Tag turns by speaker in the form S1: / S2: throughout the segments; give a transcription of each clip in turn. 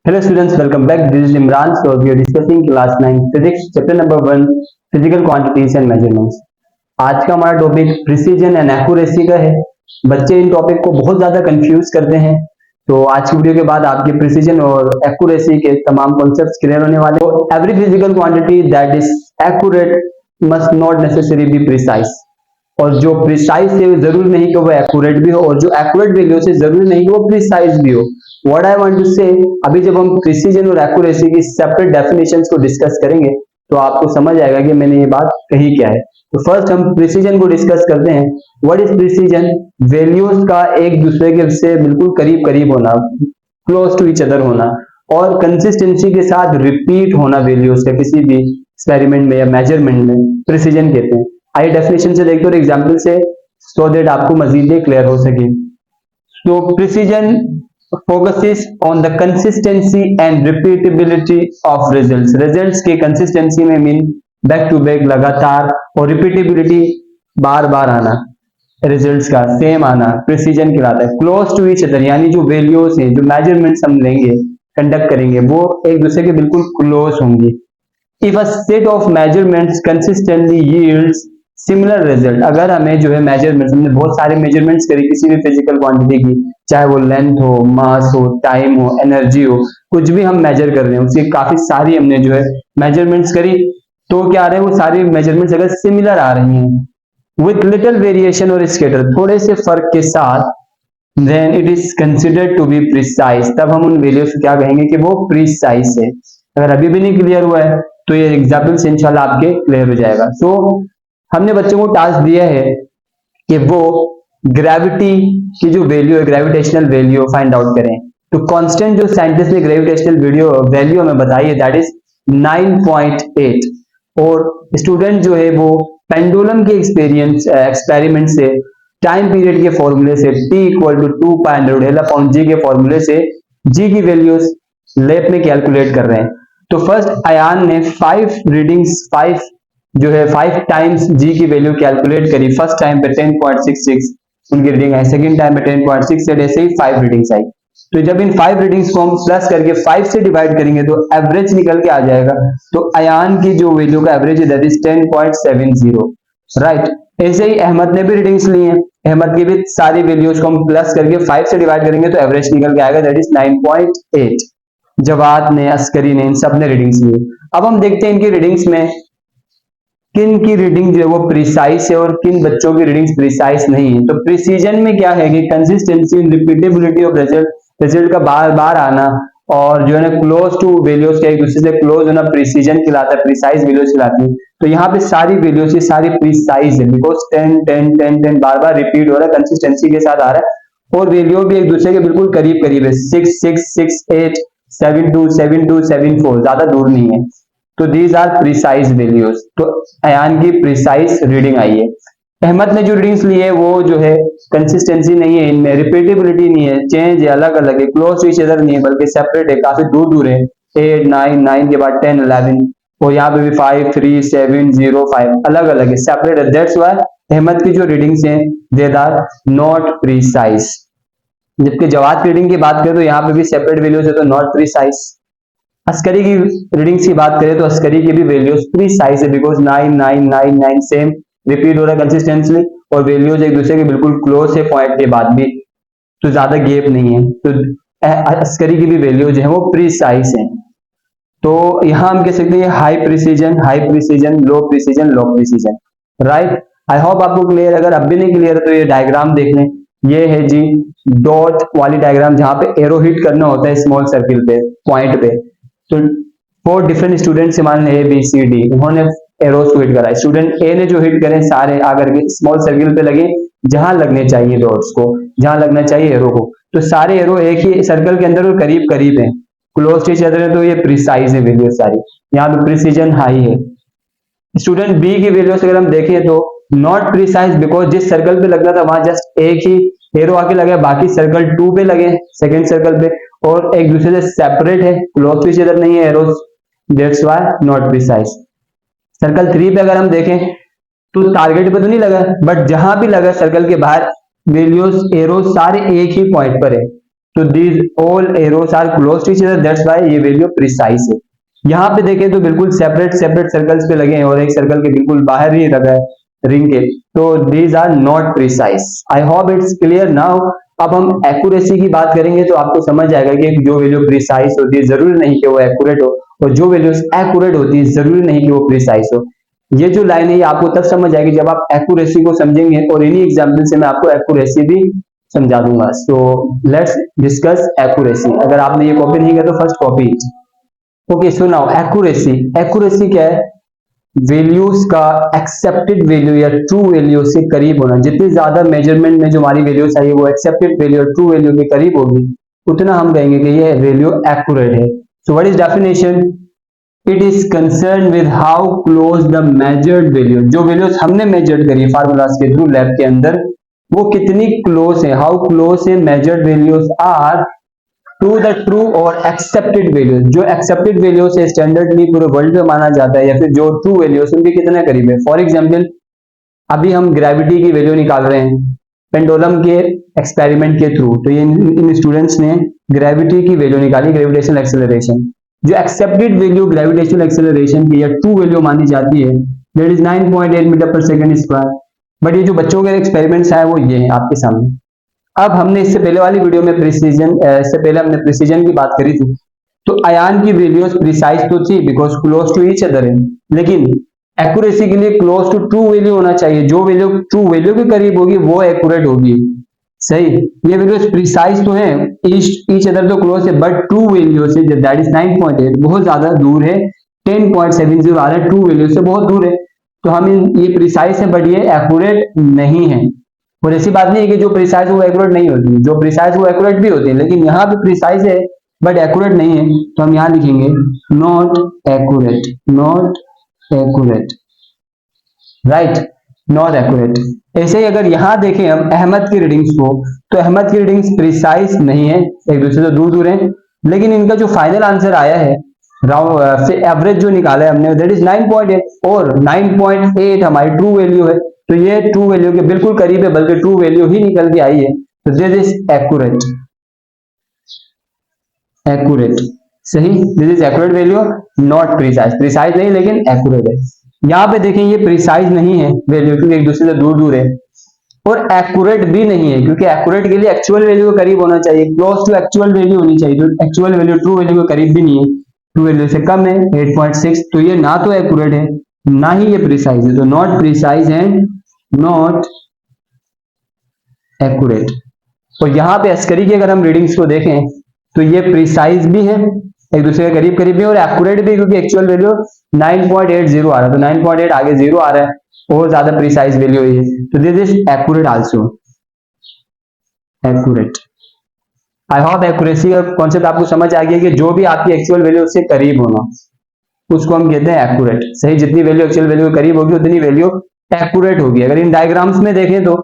S1: Hello students, welcome back. This is Imran. So we are discussing class 9 physics chapter number 1 physical quantities and measurements. आज का हमारा topic precision and accuracy का है। बच्चे इन topic को बहुत ज्यादा कंफ्यूज करते हैं, तो आज की वीडियो के बाद आपके प्रिसीजन और एक्यूरेसी के तमाम कॉन्सेप्ट्स क्लियर होने वाले हैं। तो every physical quantity that is accurate must not necessary be precise, और जो प्रिसाइज है जरूरी नहीं कि वो एक्यूरेट भी हो, और जो एक्यूरेट वैल्यू से जरूरी नहीं कि वो प्रिसाइज भी हो। व्हाट आई वांट टू से, अभी जब हम प्रिसीजन और एक्यूरेसी की सेपरेट डेफिनेशंस को डिस्कस करेंगे तो आपको समझ आएगा कि मैंने ये बात कही क्या है। तो फर्स्ट हम प्रिसीजन को डिस्कस करते हैं। What is precision? वैल्यूज का एक दूसरे के से बिल्कुल करीब करीब होना, क्लोज टू ईच अदर होना, और कंसिस्टेंसी के साथ रिपीट होना वैल्यूज का किसी भी एक्सपेरिमेंट में या मेजरमेंट में प्रिसीजन कहते हैं। आइए डेफिनेशन से देखते हैं और एग्जाम्पल से, सो दैट आपको मजीद क्लियर हो सके। तो precision focuses on the consistency and repeatability of results. Results की consistency में मीन बैक टू बैक लगातार, और रिपीटेबिलिटी बार बार आना, रिजल्ट्स का सेम आना प्रिसीजन कहलाता है। क्लोज टू ईच अदर यानी जो वैल्यूज हैं, जो मेजरमेंट्स हम लेंगे कंडक्ट करेंगे वो एक दूसरे के बिल्कुल क्लोज होंगी। If a set of measurements consistently yields similar result, अगर हमें जो है मेजरमेंट्स, हमने बहुत सारे मेजरमेंट्स करी किसी भी फिजिकल क्वांटिटी की, चाहे वो लेंथ हो, मास हो, टाइम हो, एनर्जी हो, कुछ भी हम मेजर कर रहे हैं उसकी काफी सारी हमने जो है मेजरमेंट्स करी, तो क्या आ रहे हैं वो सारी मेजरमेंट्स अगर सिमिलर आ रही हैं विथ लिटिल वेरिएशन और स्केटर, थोड़े से फर्क के साथ, then it is considered to be precise, तब हम उन वैल्यूज को क्या कहेंगे कि वो प्रिसाइज है। अगर अभी भी नहीं क्लियर हुआ है तो ये एग्जाम्पल से इंशाल्लाह आपके क्लियर हो जाएगा। सो हमने बच्चों को टास्क दिया है कि वो ग्रेविटी की जो वैल्यू है, ग्रेविटेशनल वैल्यू फाइंड आउट करें। तो कांस्टेंट जो साइंटिस्ट ने ग्रेविटेशनल वैल्यू हमें बताई है दैट इज 9.8, और स्टूडेंट जो है वो पेंडुलम के एक्सपेरिमेंट से, टाइम पीरियड के फॉर्मूले से, t equal to 2 pi under root L upon G के फॉर्मूले से g की वैल्यूज लैब में कैलकुलेट कर रहे हैं। तो फर्स्ट अयान ने 5 टाइम्स जी की वैल्यू कैलकुलेट करी। फर्स्ट टाइम पे 10.66 उनकी रीडिंग आई, सेकंड टाइम पे 10.68, ऐसे ही 5 रीडिंग्स आई। तो जब इन 5 रीडिंग्स को हम प्लस करके 5 से डिवाइड करेंगे तो एवरेज निकल के आ जाएगा। तो अयान की जो वैल्यू का एवरेज है दैट इज 10.70, राइट। ऐसे ही अहमद ने भी रीडिंग्स ली हैं, अहमद की भी सारी वैल्यूज को हम प्लस करके 5 से डिवाइड करेंगे तो एवरेज निकल के आएगा दैट इज 9.8। जवाद ने, अस्करी ने, इन सब ने रीडिंग्स ली। अब हम देखते हैं इनकी रीडिंग्स में किन की रीडिंग जो है वो प्रिसाइज है और किन बच्चों की रीडिंग्स प्रिसाइज नहीं है। तो प्रिसीजन में क्या है कि कंसिस्टेंसी, रिपीटेबिलिटी ऑफ रिजल्ट का बार बार आना, और जो है ना क्लोज टू वैल्यूज के एक दूसरे से क्लोज होना प्रिसीजन कहलाता है, प्रिसाइज वैल्यूज कहलाती है। तो यहाँ पे सारी वैल्यूज सारी प्रिसाइज है, बिकॉज 10 10 10 10 बार बार रिपीट हो रहा है, कंसिस्टेंसी के साथ आ रहा है, और वैल्यू भी एक दूसरे के बिल्कुल करीब करीब है, 6 6 6 8 7 2 7 2 7 4, ज्यादा दूर नहीं है। तो दीज आर प्रिसाइज वैल्यूज। तो अयान की प्रिसाइज रीडिंग आई है। अहमद ने जो रीडिंग्स ली है वो जो है कंसिस्टेंसी नहीं है, इनमें रिपीटेबिलिटी नहीं है, चेंज है, अलग अलग है, क्लोज टू ईच अदर नहीं है बल्कि सेपरेट है, काफी दूर दूर है। 8 9 9 के बाद 10 11, और यहाँ पे भी 5 3 7 0 5 अलग अलग है, सेपरेट है। दैट्स व्हाई अहमद की जो रीडिंग्स हैं दे आर नॉट प्रिसाइज। जबकि जवाद की रीडिंग की बात करें तो यहाँ पे भी सेपरेट वैल्यूज है तो नॉट प्रिसाइज। अस्करी की रीडिंग्स की बात करें तो अस्करी की भी वैल्यूज प्रिसाइज है, बिकॉज 9 9 9 9 सेम रिपीट हो रहा है कंसिस्टेंटली, और वैल्यूज एक दूसरे के बिल्कुल क्लोज है पॉइंट के बाद भी, तो ज्यादा गैप नहीं है। तो अस्करी की भी वैल्यूज है वो प्रिसाइज है। तो यहां हम कह सकते हैं high precision, low precision, low precision, right. I hope आपको क्लियर। अगर अब भी नहीं क्लियर है तो ये डायग्राम देख लें। ये है जी डॉट वाली डायग्राम, जहां पे एरो हिट करना होता है स्मॉल सर्किल पे, पॉइंट पे। तो 4 डिफरेंट स्टूडेंट्स से मान ए बी सी डी, उन्होंने एरोस को हिट करा। स्टूडेंट ए ने जो हिट करे सारे आकर के स्मॉल सर्किल पे लगे जहां लगने चाहिए डॉट्स को, जहां लगना चाहिए एरो को। तो सारे एरो एक ही सर्कल के अंदर और करीब करीब है, क्लोज टू ईच अदर है, तो ये प्रिसाइज है वैल्यू सारी। यहाँ पे प्रिसीजन हाई है। स्टूडेंट बी की वैल्यूज अगर हम देखें तो नॉट प्रिसाइज, बिकॉज जिस सर्कल पे लगना था वहां जस्ट एक ही एरो आके लगे, बाकी सर्कल 2 पे लगे, सेकंड सर्कल पे, और एक दूसरे से सेपरेट है, क्लोज टू ईच अदर नहीं है arrows, that's why not precise. Circle 3 पे अगर हम देखें तो टारगेट पे तो नहीं लगा, बट जहां भी लगा सर्कल के बाहर वैल्यूज एरो सारे एक ही पॉइंट पर है, तो these all arrows are close to each other, that's why ये वैल्यू प्रिसाइज है। यहाँ पे देखें तो बिल्कुल सेपरेट सेपरेट सर्कल्स पे लगे हैं और एक सर्कल के बिल्कुल बाहर ही लगा है रिंग के, तो these are not precise. I hope it's clear now. अब हम एक्यूरेसी की बात करेंगे तो आपको समझ आएगा कि जो वैल्यू प्रिसाइज होती है जरूरी नहीं कि वो एक्यूरेट हो, और जो वैल्यूज एक्यूरेट होती है जरूरी नहीं कि वो प्रिसाइज हो। ये जो लाइन है ये आपको तब समझ आएगी जब आप एक्यूरेसी को समझेंगे, और इन्हीं एग्जाम्पल से मैं आपको एक्यूरेसी भी समझा दूंगा। So let's discuss accuracy. अगर आपने ये कॉपी नहीं किया तो first copy. Okay, so now accuracy. Accuracy क्या है? वैल्यूज का एक्सेप्टेड वैल्यू या ट्रू वैल्यू से करीब होना। जितनी ज्यादा मेजरमेंट में जो हमारी वैल्यूज आई वो एक्सेप्टेड वैल्यू और ट्रू वैल्यू के करीब होगी, उतना हम कहेंगे कि ये वैल्यू एक्यूरेट है। So what is definition? It is concern with how close the measured value, जो वैल्यूज हमने मेजर्ड करी फार्मूलाज के थ्रू लैब के अंदर, वो कितनी क्लोज है, हाउ क्लोज है measured values are to the true और एक्सेप्टेड वैल्यूज। जो एक्सेप्टेड वैल्यूज है स्टैंडर्डली पूरे वर्ल्ड में माना जाता है, या फिर जो ट्रू वैल्यूज उनके कितने करीब है। फॉर एग्जांपल अभी हम ग्रेविटी की वैल्यू निकाल रहे हैं पेंडुलम के एक्सपेरिमेंट के थ्रू, तो ये इन स्टूडेंट्स ने ग्रेविटी की वैल्यू निकाली, ग्रेविटेशनल एक्सेलरेशन। जो एक्सेप्टेड वैल्यू ग्रेविटेशनल एक्सेलरेशन की या ट्रू वैल्यू मानी जाती है दैट इज 9.8 मीटर पर सेकंड स्क्वायर। बट ये जो बच्चों के एक्सपेरिमेंट्स हैं वो ये हैं आपके सामने। अब हमने इससे पहले वाली वीडियो में प्रिसीजन, इससे पहले हमने प्रिसीजन की बात करी थी, तो आयन की वैल्यूज प्रिसाइज तो थी because close to each other है, लेकिन एक्यूरेसी के लिए क्लोज टू ट्रू वैल्यू होना चाहिए। जो वैल्यू ट्रू वैल्यू के करीब होगी वो एक्यूरेट होगी। सही, ये वैल्यूज प्रिसाइज तो है, ईच अदर तो क्लोज है, but true value say that is 9.8 बहुत ज्यादा दूर है, 10.70 आ रहा है, ट्रू वैल्यू से बहुत दूर है। तो हम ये प्रिसाइज है बट ये एक्यूरेट नहीं है। और ऐसी बात नहीं है कि जो प्रिसाइज वो एक्यूरेट नहीं होती, जो प्रिसाइज वो एक्यूरेट भी होती है, लेकिन यहाँ पे प्रिसाइज है बट एक्यूरेट नहीं है, तो हम यहाँ लिखेंगे not accurate, not accurate, right, not accurate. ऐसे ही अगर यहाँ देखें हम अहमद की रीडिंग्स को, तो अहमद की रीडिंग्स प्रिसाइज नहीं है, एक दूसरे से दूर दूर है, लेकिन इनका जो फाइनल आंसर आया है राउंड से एवरेज जो निकाला है हमने दैट इज 9.8, और 9.8 हमारी ट्रू वैल्यू है, तो ये ट्रू वैल्यू के बिल्कुल करीब है, बल्कि ट्रू वैल्यू ही निकल के आई है, तो दिस इज एक्यूरेट, एक्यूरेट। सही, this is accurate value, not precise, precise नहीं लेकिन एक्यूरेट है। यहाँ पे देखें ये प्रिसाइज नहीं है वैल्यू क्योंकि एक दूसरे से दूर दूर है, और एक्यूरेट भी नहीं है क्योंकि एक्यूरेट के लिए एक्चुअल वैल्यू के करीब होना चाहिए, क्लोज टू एक्चुअल वैल्यू होनी चाहिए, तो एक्चुअल वैल्यू ट्रू वैल्यू के करीब भी नहीं है, ट्रू वैल्यू से कम है 8.6, तो ये ना तो एक्यूरेट है ना ही ये प्रिसाइज है, तो not precise and not accurate. और यहाँ पे अस्करी की अगर हम रीडिंग्स को देखें तो ये प्रिसाइज भी है, एक दूसरे के करीब करीब भी, और एक्यूरेट भी, क्योंकि एक्चुअल वैल्यू 9.80 आ रहा है, तो 9.8 आगे 0 आ रहा है और ज्यादा प्रिसाइज वैल्यू है, तो this is accurate also, accurate. I hope accuracy का कॉन्सेप्ट आपको समझ आ गया कि जो भी आपकी एक्चुअल वैल्यू उससे करीब होना उसको हम कहते हैं एक्यूरेट। सही, जितनी वैल्यू एक्चुअल वैल्यू के करीब होगी उतनी वैल्यू एक्यूरेट होगी। अगर इन डायग्राम्स में देखें तो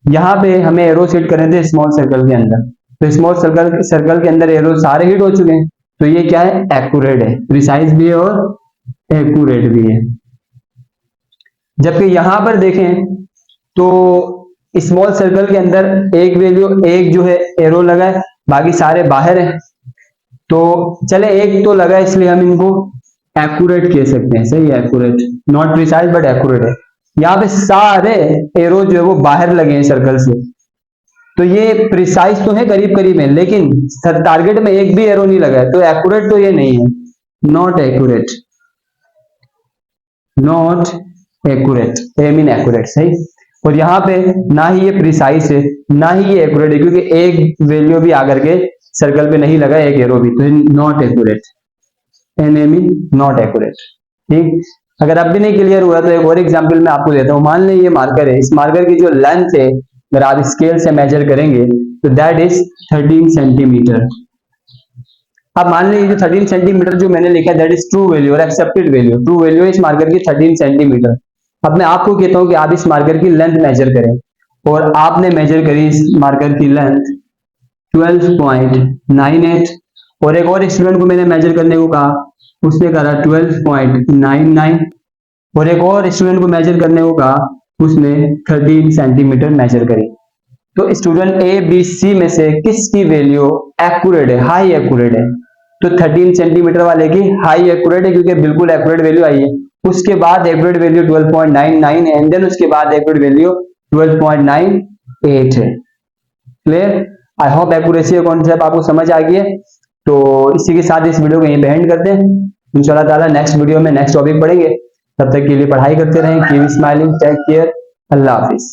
S1: यहाँ पे हमें एरो सेट करने थे स्मॉल सर्कल के अंदर, तो स्मॉल सर्कल के अंदर एरो सारे हिट हो चुके हैं, तो ये क्या है? एक्यूरेट है, प्रिसाइज भी है और एक्यूरेट भी है। जबकि यहां पर देखें तो स्मॉल सर्कल के अंदर एक वैल्यू, एक जो है एरो लगा है, बाकी सारे बाहर है, तो चले एक तो लगा इसलिए हम इनको एक्यूरेट कह सकते हैं। सही है, accurate, not precise but accurate है। यहाँ पे सारे एरो जो है वो बाहर लगे हैं सर्कल से, तो ये प्रिसाइज तो है, करीब करीब है, लेकिन टारगेट में एक भी एरो नहीं लगा है, तो एक्यूरेट तो ये नहीं है, not accurate, not accurate, I mean accurate. सही, और यहाँ पे ना ही ये प्रिसाइज है ना ही ये एक्यूरेट है, क्योंकि एक वैल्यू भी आकर के सर्कल पे नहीं लगा, एक एरो भी, तो not accurate, and I mean not accurate. ठीक, अगर अब भी नहीं क्लियर हुआ तो एक और एग्जांपल मैं आपको देता हूं। मान लें ये मार्कर है, इस मार्कर की जो लेंथ है अगर आप स्केल से मेजर करेंगे तो दैट इज 13 सेंटीमीटर। अब मान लीजिए जो 13 सेंटीमीटर जो मैंने लिखा दैट इज ट्रू वैल्यू और एक्सेप्टेड वैल्यू, ट्रू वैल्यू इस मार्कर की 13 सेंटीमीटर। अब मैं आपको कहता हूं कि आप इस मार्कर की लेंथ मेजर करें, और आपने मेजर करी इस मार्कर की लेंथ 12.98, और एक और स्टूडेंट को मैंने मेजर करने को कहा, उसने करा 12.99, और एक और स्टूडेंट को मेजर करने को कहा, उसने 13 सेंटीमीटर मेजर करी। तो स्टूडेंट ए बी सी में से किसकी वैल्यू एक्यूरेट है, हाई एक्यूरेट है? तो 13 सेंटीमीटर वाले की हाई एक्यूरेट है क्योंकि बिल्कुल एक्यूरेट वैल्यू आई है। उसके बाद एक्यूरेट वैल्यू 12.99 है, एंड देन उसके बाद एक्यूरेट वैल्यू 12.98 है। क्लियर? आई होप एक्यूरेसी का कॉन्सेप्ट आपको समझ आ गया है। तो इसी के साथ इस वीडियो को यहीं पे एंड करते हैं। इंशाल्लाह ताला नेक्स्ट वीडियो में नेक्स्ट टॉपिक पढ़ेंगे। तब तक के लिए पढ़ाई करते रहें। कीप स्माइलिंग, टेक केयर, अल्लाह हाफिज।